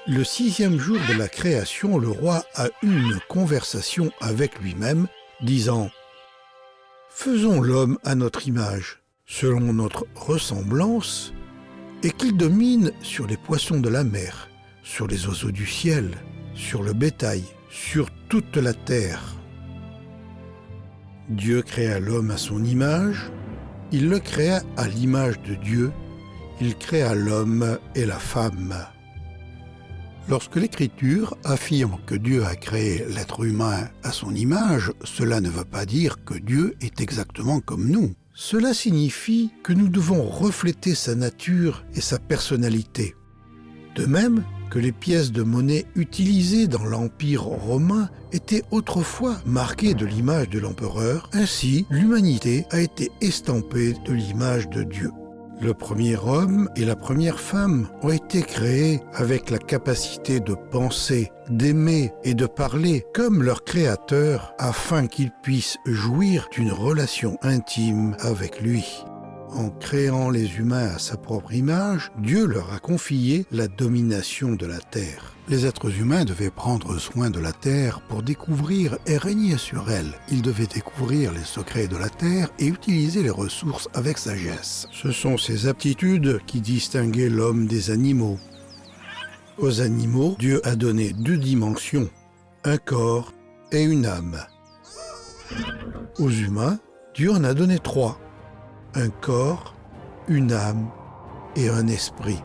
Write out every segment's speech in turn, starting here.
Le 6e jour de la création, le roi a eu une conversation avec lui-même, disant « Faisons l'homme à notre image, selon notre ressemblance, et qu'il domine sur les poissons de la mer, sur les oiseaux du ciel, sur le bétail, sur toute la terre. » Dieu créa l'homme à son image, il le créa à l'image de Dieu, il créa l'homme et la femme. Lorsque l'Écriture affirme que Dieu a créé l'être humain à son image, cela ne veut pas dire que Dieu est exactement comme nous. Cela signifie que nous devons refléter sa nature et sa personnalité. De même que les pièces de monnaie utilisées dans l'Empire romain étaient autrefois marquées de l'image de l'empereur, ainsi l'humanité a été estampée de l'image de Dieu. Le premier homme et la première femme ont été créés avec la capacité de penser, d'aimer et de parler comme leur créateur afin qu'ils puissent jouir d'une relation intime avec lui. En créant les humains à sa propre image, Dieu leur a confié la domination de la terre. Les êtres humains devaient prendre soin de la terre pour découvrir et régner sur elle. Ils devaient découvrir les secrets de la terre et utiliser les ressources avec sagesse. Ce sont ces aptitudes qui distinguaient l'homme des animaux. Aux animaux, Dieu a donné 2 dimensions, un corps et une âme. Aux humains, Dieu en a donné 3. Un corps, une âme et un esprit.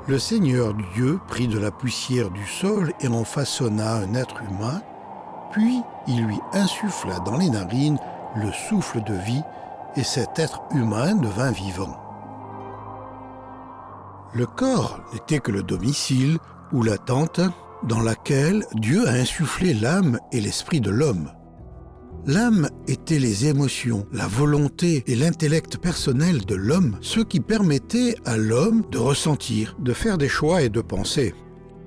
Le Seigneur Dieu prit de la poussière du sol et en façonna un être humain, puis il lui insuffla dans les narines le souffle de vie et cet être humain devint vivant. Le corps n'était que le domicile ou la tente dans laquelle Dieu a insufflé l'âme et l'esprit de l'homme. L'âme était les émotions, la volonté et l'intellect personnel de l'homme, ce qui permettait à l'homme de ressentir, de faire des choix et de penser.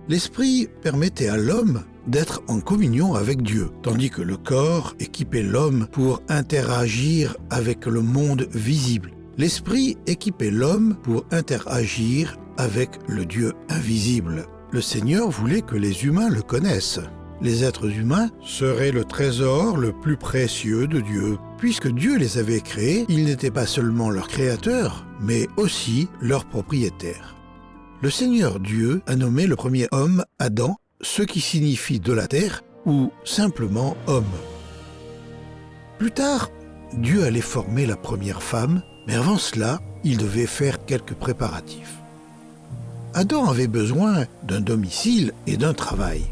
L'esprit permettait à l'homme d'être en communion avec Dieu, tandis que le corps équipait l'homme pour interagir avec le monde visible. L'esprit équipait l'homme pour interagir avec le Dieu invisible. Le Seigneur voulait que les humains le connaissent. Les êtres humains seraient le trésor le plus précieux de Dieu. Puisque Dieu les avait créés, il n'était pas seulement leur créateur, mais aussi leur propriétaire. Le Seigneur Dieu a nommé le premier homme Adam, ce qui signifie de la terre ou simplement homme. Plus tard, Dieu allait former la première femme, mais avant cela, il devait faire quelques préparatifs. Adam avait besoin d'un domicile et d'un travail.